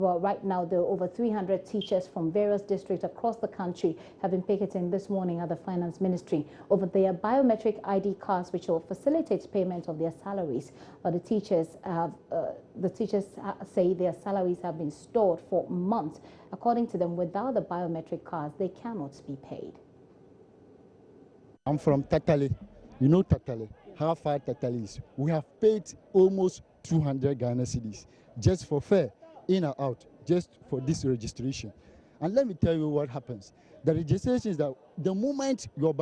Well, right now, there are over 300 teachers from various districts across the country have been picketing this morning at the Finance Ministry over their biometric ID cards, which will facilitate payment of their salaries. But the teachers say their salaries have been stored for months. According to them, without the biometric cards, they cannot be paid. I'm from Tatale. You know Tatale, how far Tatale is. We have paid almost 200 Ghana cedis just for fare, in or out, just for this registration. And let me tell you what happens. The registration is that the moment your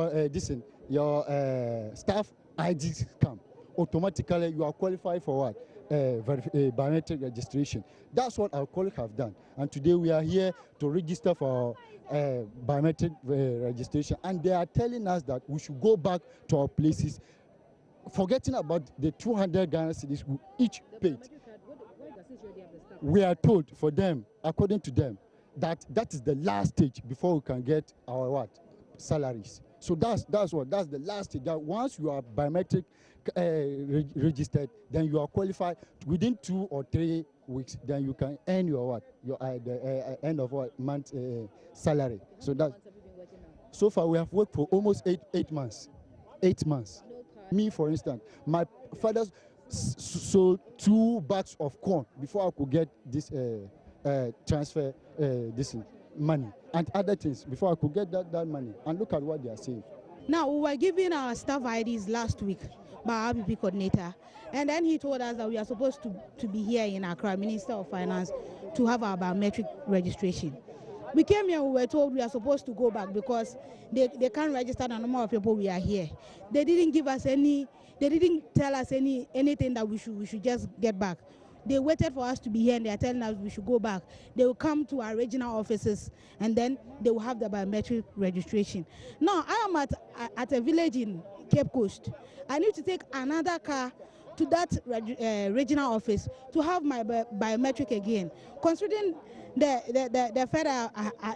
staff IDs come, automatically you are qualified for what? Biometric registration. That's what our colleagues have done. And today we are here to register for biometric registration. And they are telling us that we should go back to our places, forgetting about the 200 Ghana cedis we each paid. We are told for them, according to them, that is the last stage before we can get our what? Salaries. So that's the last stage. That once you are biometric registered, then you are qualified within 2 or 3 weeks. Then you can earn your what? Your the end of what month salary. So that. So far we have worked for almost 8 months. 8 months. Me, for instance, my father's sold 2 bags of corn before I could get this transfer this money and other things before I could get that money. And look at what they are saying. Now, we were giving our staff IDs last week by our BP coordinator, and then he told us that we are supposed to be here in Accra, Minister of Finance, to have our biometric registration. We came here, we were told we are supposed to go back because they can't register the number of people we are here. They didn't give us they didn't tell us anything that we should just get back. They waited for us to be here and they are telling us we should go back. They will come to our regional offices and then they will have the biometric registration. Now, I am at a village in Cape Coast. I need to take another car to that regional office to have my biometric again. Considering the fare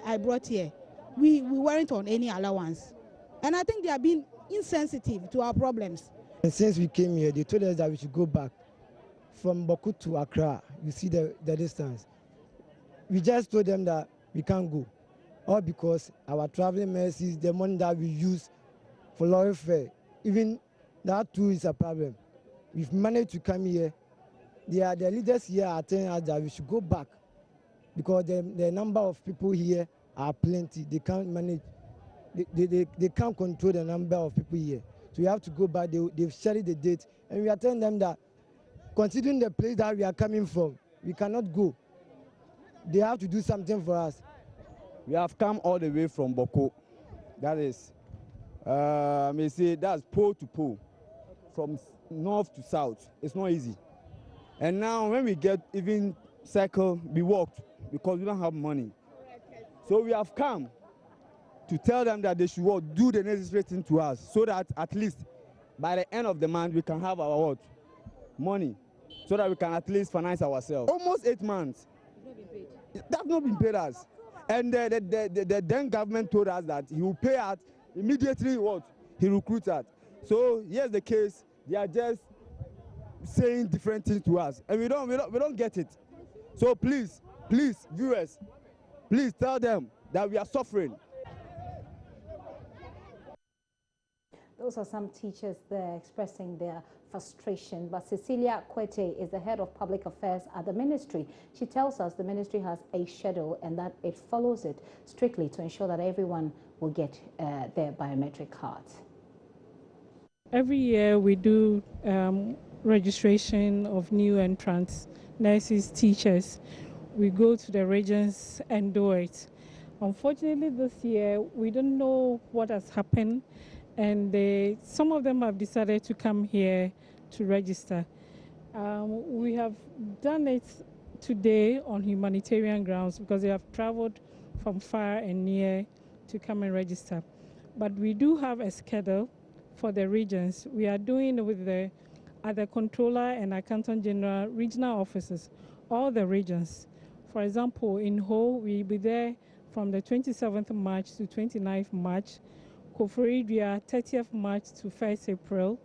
I brought here, we weren't on any allowance. And I think they are being insensitive to our problems. And since we came here, they told us that we should go back from Boku to Accra. You see the distance. We just told them that we can't go, all because our traveling mercies, the money that we use for lorry fare, even that too is a problem. We've managed to come here. The leaders here are telling us that we should go back because the number of people here are plenty. They can't manage. They can't control the number of people here. So we have to go back. They've shared the date. And we are telling them that considering the place that we are coming from, we cannot go. They have to do something for us. We have come all the way from Boko. That is, I may say that's pole to pole, from north to south. It's not easy. And now when we get even cycle, we walked because we don't have money. So we have come to tell them that they should do the necessary thing to us so that at least by the end of the month we can have our what? Money, so that we can at least finance ourselves. Almost 8 months. That's not been paid us. And the then government told us that he will pay us immediately what? He recruits us. So here's the case. They are just saying different things to us. And we don't get it. So please, viewers, please tell them that we are suffering. Those are some teachers there expressing their frustration. But Cecilia Kwete is the head of public affairs at the ministry. She tells us the ministry has a schedule and that it follows it strictly to ensure that everyone will get their biometric cards. Every year we do registration of new entrants, nurses, teachers. We go to the regions and do it. Unfortunately, this year we don't know what has happened. And some of them have decided to come here to register. We have done it today on humanitarian grounds because they have traveled from far and near to come and register. But we do have a schedule for the regions. We are doing it with the other controller and accountant general regional offices, all the regions. For example, in Ho, we'll be there from the 27th March to 29th March. Koforidua, 30th March to 1st April,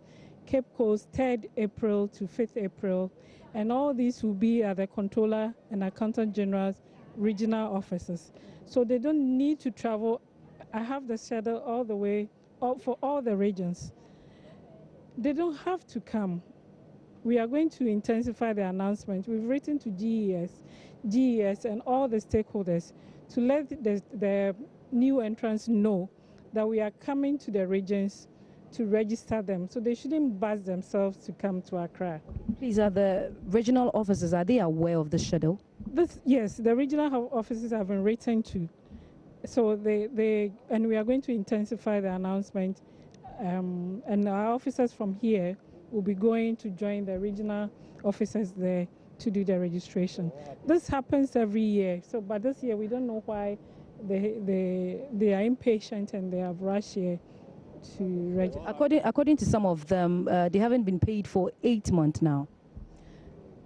Cape Coast 3rd April to 5th April, and all these will be at the Controller and Accountant General's regional offices. So they don't need to travel. I have the schedule all the way up for all the regions. They don't have to come. We are going to intensify the announcement. We've written to GES and all the stakeholders to let the new entrants know that we are coming to the regions to register them. So they shouldn't buzz themselves to come to Accra. Please, are the regional officers, are they aware of the schedule? Yes, the regional offices have been written to. So and we are going to intensify the announcement. And our officers from here will be going to join the regional officers there to do the registration. This happens every year. So, but this year we don't know why they are impatient and they have rushed here to register. According to some of them, they haven't been paid for 8 months now.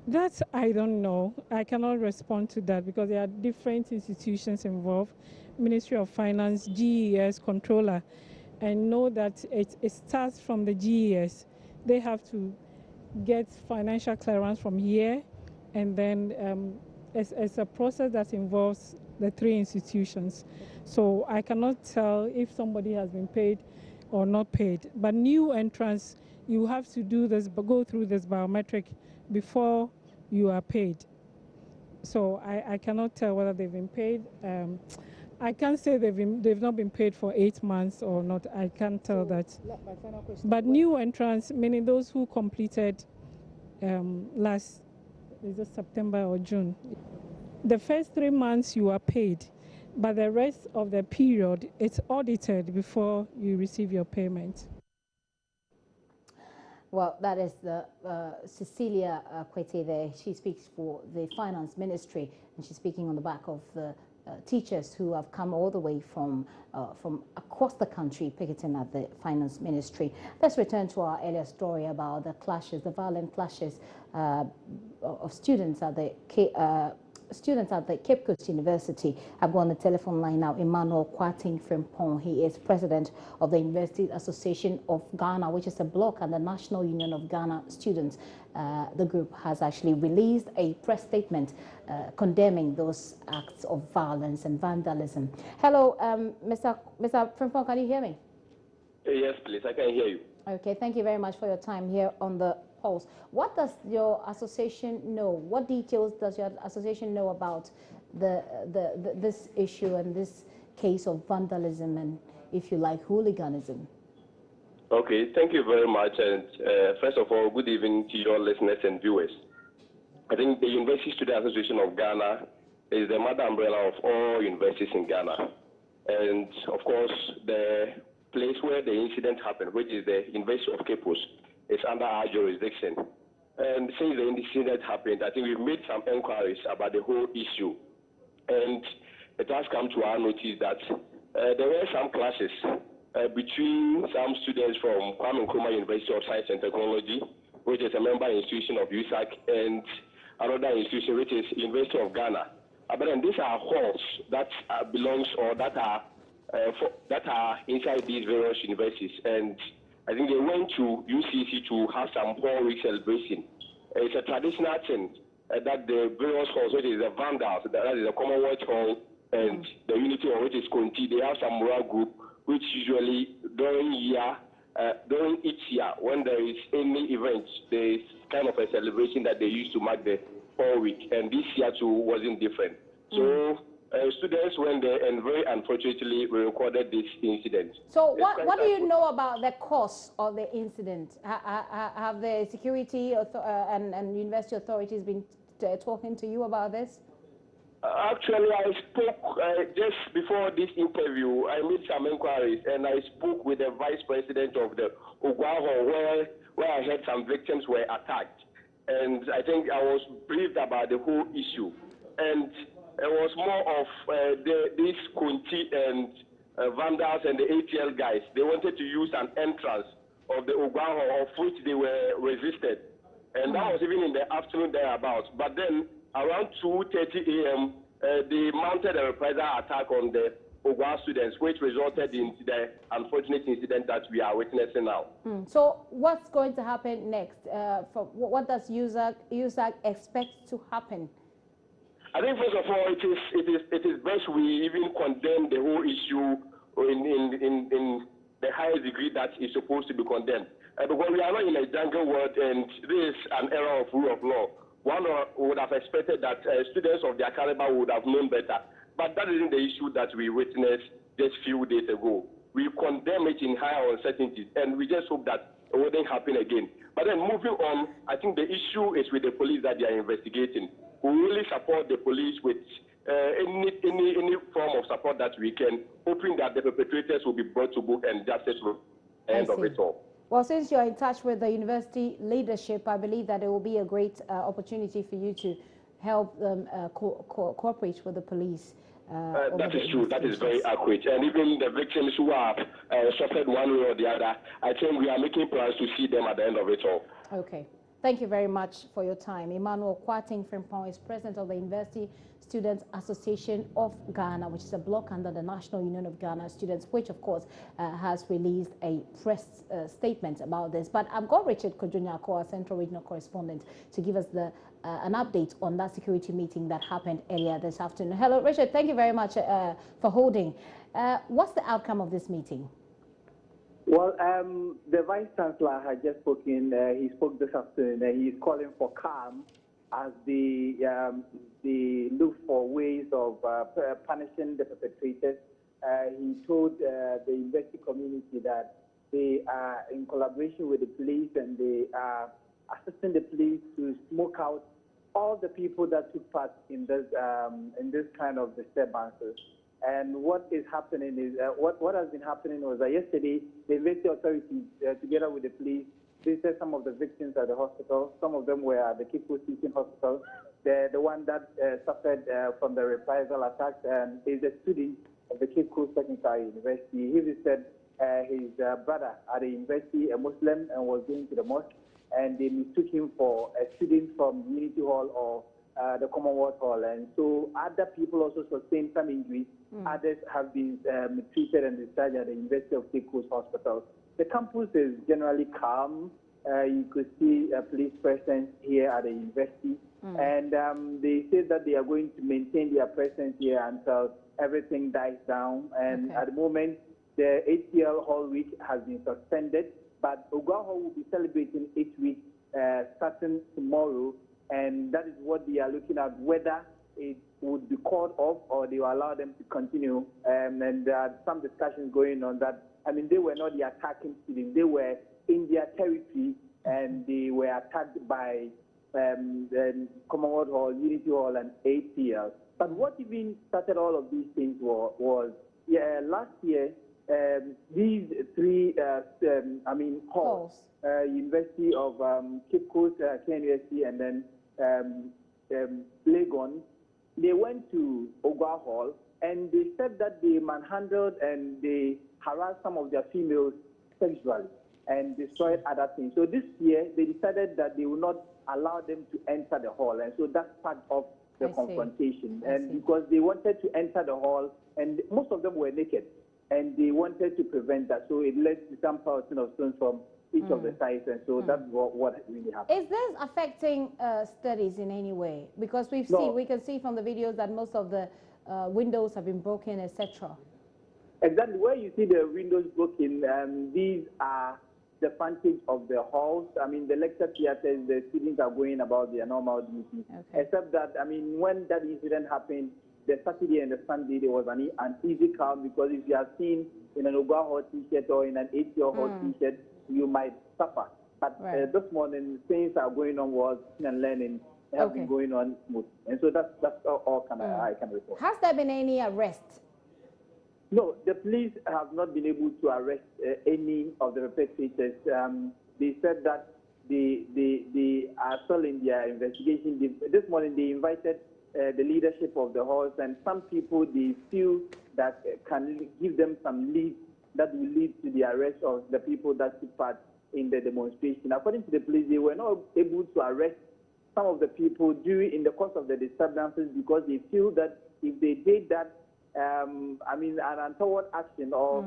That I don't know. I cannot respond to that because there are different institutions involved, Ministry of Finance, GES, Controller, and know that it starts from the GES. They have to get financial clearance from here, and then it's a process that involves the 3 institutions. So I cannot tell if somebody has been paid or not paid. But new entrants, you have to do this, go through this biometric before you are paid. So I cannot tell whether they've been paid. I can't say they've not been paid for 8 months or not. I can't tell that. My final question. But new entrants, meaning those who completed last, is it September or June? The first 3 months you are paid, but the rest of the period it's audited before you receive your payment. Well, that is the Cecilia Kwete there. She speaks for the Finance Ministry, and she's speaking on the back of the teachers who have come all the way from across the country picketing at the Finance Ministry. Let's return to our earlier story about the clashes, the violent clashes of students at the Cape Coast University. I've got on the telephone line now Emmanuel Kwating Frimpong. He is president of the University Association of Ghana, which is a bloc and the National Union of Ghana Students. The group has actually released a press statement condemning those acts of violence and vandalism. Hello, Mr. Frimpong, can you hear me? Yes, please, I can hear you. Okay, thank you very much for your time here on the Pulse. What does your association know? What details does your association know about this issue and this case of vandalism and, if you like, hooliganism? Okay, thank you very much. And first of all, good evening to your listeners and viewers. I think the University Student Association of Ghana is the mother umbrella of all universities in Ghana. And of course, the place where the incident happened, which is the University of Cape Coast, is under our jurisdiction. And since the incident happened, I think we've made some inquiries about the whole issue. And it has come to our notice that there were some clashes between some students from Kwame Nkrumah University of Science and Technology, which is a member institution of USAC, and another institution, which is University of Ghana. But then these are halls that belongs or that are inside these various universities. And I think they went to UCC to have some hall week celebration. It's a traditional thing that the various halls, which is the Vandals, that is the Commonwealth Hall, and the Unity Hall, which is Conti, they have some moral group, which usually during each year, when there is any event, there is kind of a celebration that they used to mark the hall week. And this year too wasn't different. So students went there, and very unfortunately, we recorded this incident. So what do you know about the cause of the incident? Have the security and university authorities been talking to you about this? Actually, I spoke just before this interview. I made some inquiries, and I spoke with the vice president of the Ogwaho, where I heard some victims were attacked. And I think I was briefed about the whole issue. And it was more of these Kunti and Vandals and the ATL guys. They wanted to use an entrance of the Ogwaho, of which they were resisted. And that was even in the afternoon thereabouts. But then around 2:30 a.m., they mounted a reprisal attack on the Ogwa students, which resulted in the unfortunate incident that we are witnessing now. So what's going to happen next? What does USAG expect to happen? I think first of all, it is best we even condemn the whole issue in the highest degree that is supposed to be condemned. Because we are not in a jungle world, and this is an era of rule of law. One would have expected that students of their caliber would have known better. But that isn't the issue that we witnessed just a few days ago. We condemn it in higher uncertainties, and we just hope that it wouldn't happen again. But then moving on, I think the issue is with the police that they are investigating. We really support the police with any form of support that we can, hoping that the perpetrators will be brought to book and justice will be the end of it all. Well, since you're in touch with the university leadership, I believe that it will be a great opportunity for you to help them cooperate with the police. That is true. That is very accurate. And even the victims who have suffered one way or the other, I think we are making plans to see them at the end of it all. Okay. Thank you very much for your time. Emmanuel Kwating Frimpong is president of the University Students Association of Ghana, which is a bloc under the National Union of Ghana Students, which of course has released a press statement about this. But I've got Richard Kojunyako, our Central Regional Correspondent, to give us an update on that security meeting that happened earlier this afternoon. Hello, Richard. Thank you very much for holding. What's the outcome of this meeting? Well, the Vice Chancellor had just spoken. He spoke this afternoon. He's calling for calm as they look for ways of punishing the perpetrators. He told the university community that they are in collaboration with the police and they are assisting the police to smoke out all the people that took part in this kind of disturbances. And what is happening is, what has been happening was that yesterday, the university authorities, together with the police, visited some of the victims at the hospital. Some of them were at the Cape Coast Teaching Hospital. The one that suffered from the reprisal attack is a student of the Cape Coast Technical University. He visited his brother at the university, a Muslim, and was going to the mosque. And they mistook him for a student from Unity Hall or the Commonwealth Hall, and so other people also sustained some injuries. Others have been treated and discharged at the University of Cape Coast Hospital. The campus is generally calm. You could see a police presence here at the university, and they say that they are going to maintain their presence here until everything dies down. And at the moment, the ATL Hall Week has been suspended, but Ogwa Hall will be celebrating its week starting tomorrow. And that is what they are looking at, whether it would be called off or they will allow them to continue. And there are some discussions going on that, I mean, they were not the attacking students. They were in their territory and they were attacked by the Commonwealth Hall, Unity Hall, and ATL. But what even started all of these things was last year, these three, halls, University of Cape Coast, KNUST, and then Legon, they went to Ogwa Hall and they said that they manhandled and they harassed some of their females sexually and destroyed other things. So this year they decided that they will not allow them to enter the hall, and so that's part of the confrontation. And because they wanted to enter the hall, and most of them were naked, and they wanted to prevent that, so it led to some pelting of stones from each of the sides, and so that's what really happened. Is this affecting studies in any way? Because we can see from the videos that most of the windows have been broken, etc. Exactly. Where you see the windows broken, these are the frontage of the halls. I mean, the lecture theaters, the students are going about their normal duties. Except that, I mean, when that incident happened, the Saturday and the Sunday, there was an easy calm, because if you are seen in an Ogwa Hall t-shirt or in an ATL Hall t-shirt, you might suffer. But this morning, things are going on was and learning have been going on smooth. And so that's all I can report. Has there been any arrest? No, the police have not been able to arrest any of the perpetrators. They said that they are still in their investigation. This morning, they invited the leadership of the halls, and some people, they feel that can give them some lead that will lead to the arrest of the people that took part in the demonstration. According to the police, they were not able to arrest some of the people in the course of the disturbances, because they feel that if they did that, I mean, an untoward action of,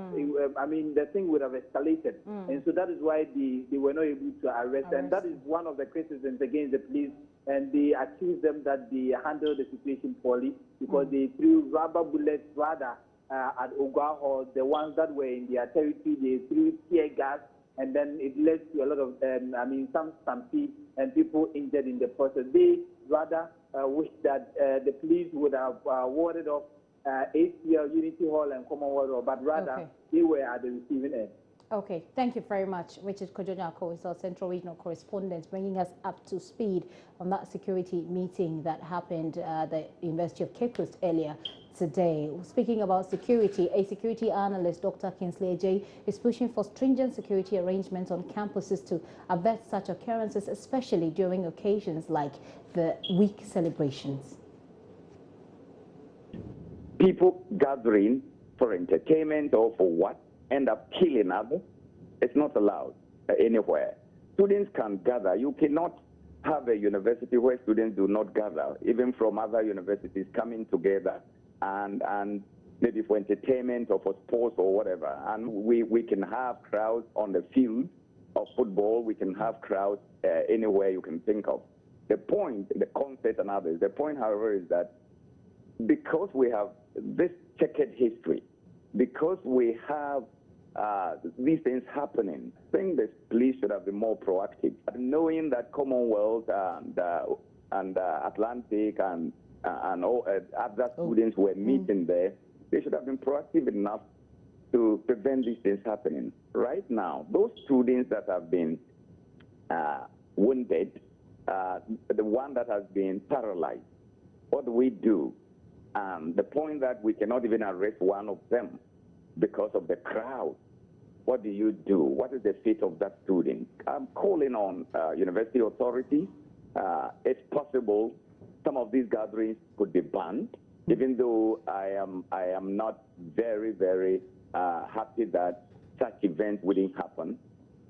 I mean, the thing would have escalated. And so that is why they were not able to arrest. And that is one of the criticisms against the police. And they accused them that they handled the situation poorly because they threw rubber bullets rather at Ogwa Hall, the ones that were in their territory. They threw tear gas, and then it led to a lot of, I mean, some stampede and people injured in the process. They rather wish that the police would have warded off ACL, Unity Hall, and Commonwealth Hall, but rather they were at the receiving end. Okay, thank you very much. Richard Kojonyako is our Central Regional Correspondent, bringing us up to speed on that security meeting that happened at the University of Cape Coast earlier today. Speaking about security, a security analyst, Dr. Kinsley J, is pushing for stringent security arrangements on campuses to avert such occurrences, especially during occasions like the week celebrations. People gathering for entertainment or for what end up killing others. It's not allowed anywhere. Students can gather. You cannot have a university where students do not gather, even from other universities coming together and maybe for entertainment or for sports or whatever. And we can have crowds on the field of football. We can have crowds anywhere you can think of. The point, the concert and others, the point, however, is that because we have this checkered history, because we have these things happening, I think the police should have been more proactive. Knowing that Commonwealth and Atlantic and all other students were meeting there, they should have been proactive enough to prevent these things happening. Right now, those students that have been wounded, the one that has been paralyzed, what do we do? The point that we cannot even arrest one of them because of the crowd. What do you do? What is the fate of that student? I'm calling on university authorities. It's possible some of these gatherings could be banned, even though I am not very, very happy that such events wouldn't happen.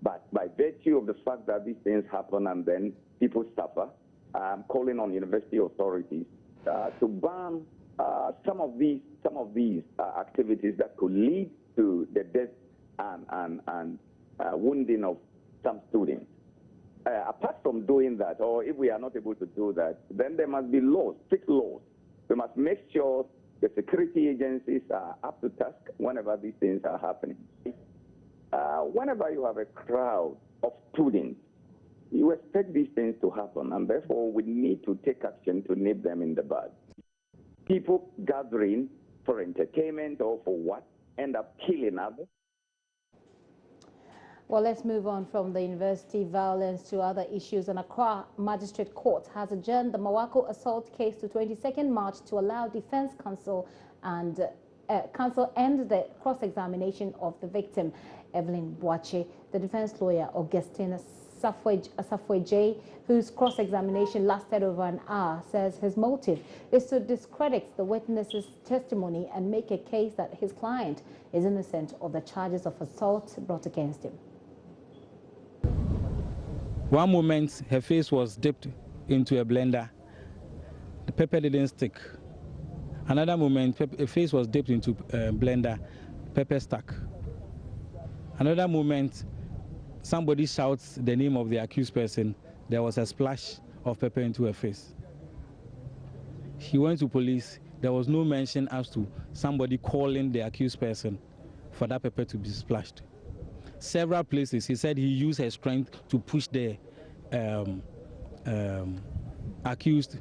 But by virtue of the fact that these things happen and then people suffer, I'm calling on university authorities to ban some of these activities that could lead to the death and wounding of some students. Apart from doing that, or if we are not able to do that, then there must be laws, strict laws. We must make sure the security agencies are up to task whenever these things are happening. Whenever you have a crowd of students, you expect these things to happen, and therefore we need to take action to nip them in the bud. People gathering for entertainment or for what end up killing others. Well, let's move on from the university violence to other issues. An Accra Magistrate Court has adjourned the Mawako assault case to 22nd March to allow defense counsel and the cross-examination of the victim, Evelyn Boache. The defense lawyer, Augustine Asafwe J, whose cross-examination lasted over an hour, says his motive is to discredit the witness's testimony and make a case that his client is innocent of the charges of assault brought against him. One moment, her face was dipped into a blender. The pepper didn't stick. Another moment, her face was dipped into a blender. Pepper stuck. Another moment, somebody shouts the name of the accused person. There was a splash of pepper into her face. He went to police. There was no mention as to somebody calling the accused person for that pepper to be splashed. Several places, he said he used her strength to push the accused,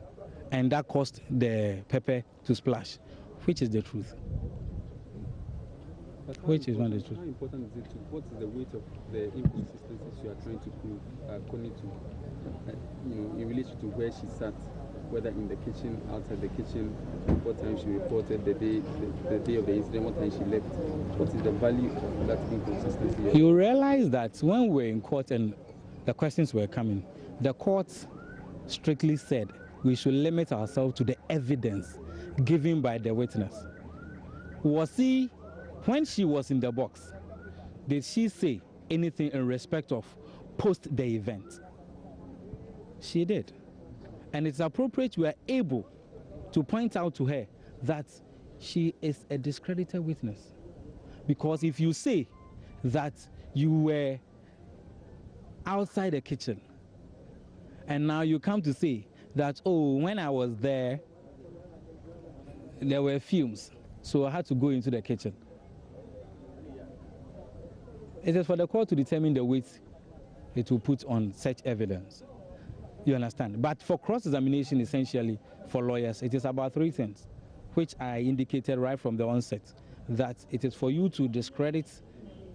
and that caused the pepper to splash, which is the truth. Which is one of the truth. How important is it to, what is the weight of the inconsistencies you are trying to prove according to, in relation to where she sat, whether in the kitchen, outside the kitchen, what time she reported the day of the incident, what time she left? What is the value of that inconsistency? You realize that when we're in court and the questions were coming, the court strictly said we should limit ourselves to the evidence given by the witness. When she was in the box, did she say anything in respect of post the event? She did. And it's appropriate we are able to point out to her that she is a discredited witness. Because if you say that you were outside the kitchen and now you come to say that, oh, when I was there, there were fumes, so I had to go into the kitchen. It is for the court to determine the weight it will put on such evidence. You understand? But for cross-examination, essentially, for lawyers, it is about three things, which I indicated right from the onset, that it is for you to discredit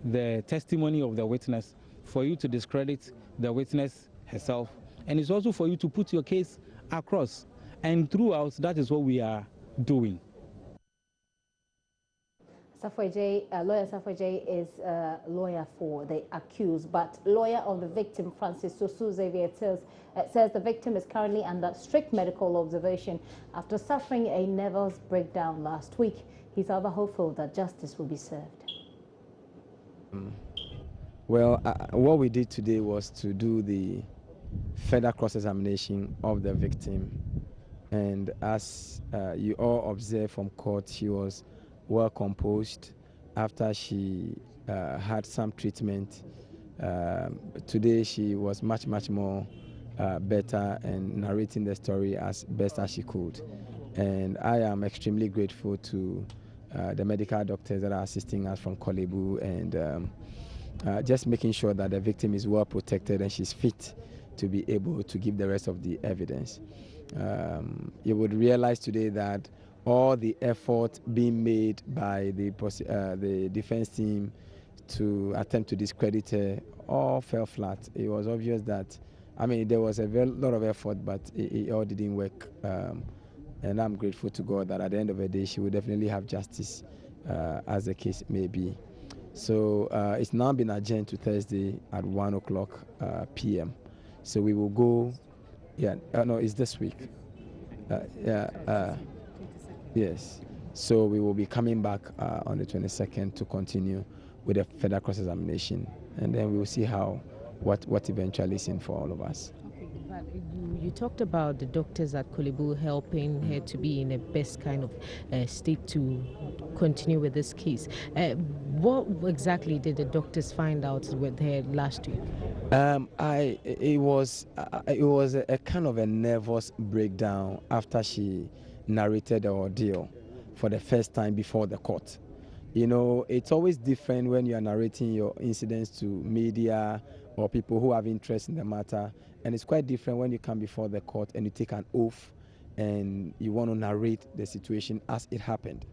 the testimony of the witness, for you to discredit the witness herself, and it's also for you to put your case across. And throughout, that is what we are doing. Lawyer Safoje is a lawyer for the accused, but lawyer of the victim, Francis Sosu Xavier, says the victim is currently under strict medical observation after suffering a nervous breakdown last week. He's ever hopeful that justice will be served. Well, what we did today was to do the further cross-examination of the victim, and as you all observed from court, she was well composed after she had some treatment. Today she was much more better and narrating the story as best as she could, and I am extremely grateful to the medical doctors that are assisting us from Korle Bu, and just making sure that the victim is well protected and she's fit to be able to give the rest of the evidence. You would realize today that all the effort being made by the defense team to attempt to discredit her all fell flat. It was obvious that, I mean, there was a lot of effort, but it all didn't work. And I'm grateful to God that at the end of the day, she will definitely have justice, as the case may be. So it's now been adjourned to Thursday at 1 o'clock p.m. So we will go, no, it's this week. Yes. So we will be coming back on the 22nd to continue with the further cross-examination, and then we will see what eventually is in for all of us. Okay, but you talked about the doctors at Korle Bu helping her to be in the best kind of state to continue with this case. What exactly did the doctors find out with her last week? It was a kind of a nervous breakdown after she narrated the ordeal for the first time before the court. You know, it's always different when you are narrating your incidents to media or people who have interest in the matter, and it's quite different when you come before the court and you take an oath and you want to narrate the situation as it happened.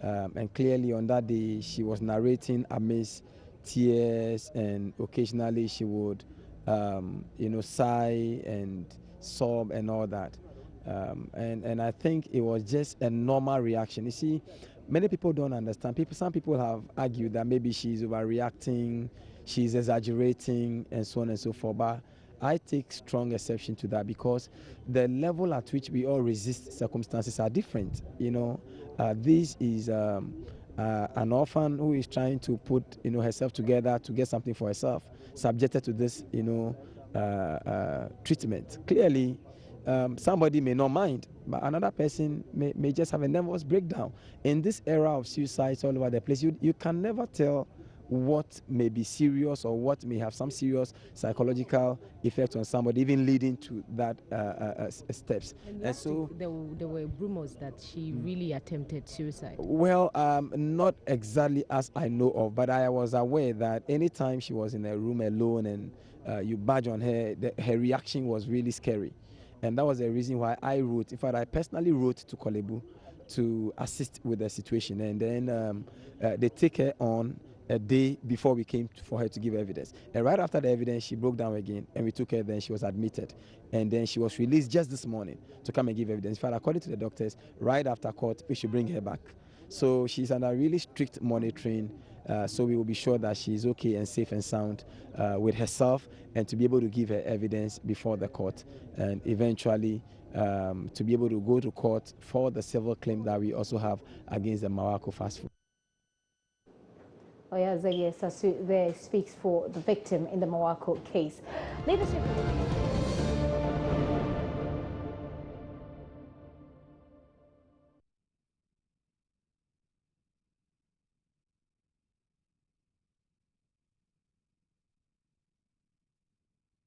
And clearly on that day she was narrating amidst tears, and occasionally she would sigh and sob and all that. And I think it was just a normal reaction. You see, many people don't understand. Some people have argued that maybe she's overreacting, she's exaggerating, and so on and so forth. But I take strong exception to that, because the level at which we all resist circumstances are different. You know, this is an orphan who is trying to put herself together to get something for herself, subjected to this treatment. Clearly, somebody may not mind, but another person may just have a nervous breakdown. In this era of suicides all over the place, you can never tell what may be serious or what may have some serious psychological effect on somebody, even leading to that steps. And so there were rumors that she really attempted suicide. Well, not exactly as I know of, but I was aware that anytime she was in a room alone and you badge on her, her reaction was really scary. And that was the reason why I wrote, in fact, I personally wrote to Korle Bu to assist with the situation. And then they take her on a day before we came for her to give evidence. And right after the evidence, she broke down again, and we took her, then she was admitted. And then she was released just this morning to come and give evidence. In fact, according to the doctors, right after court, we should bring her back. So she's under really strict monitoring, so we will be sure that she's okay and safe and sound with herself, and to be able to give her evidence before the court, and eventually to be able to go to court for the civil claim that we also have against the Mawako fast food. Lawyer Xavier Sasu there speaks for the victim in the Mawako case. Leadership.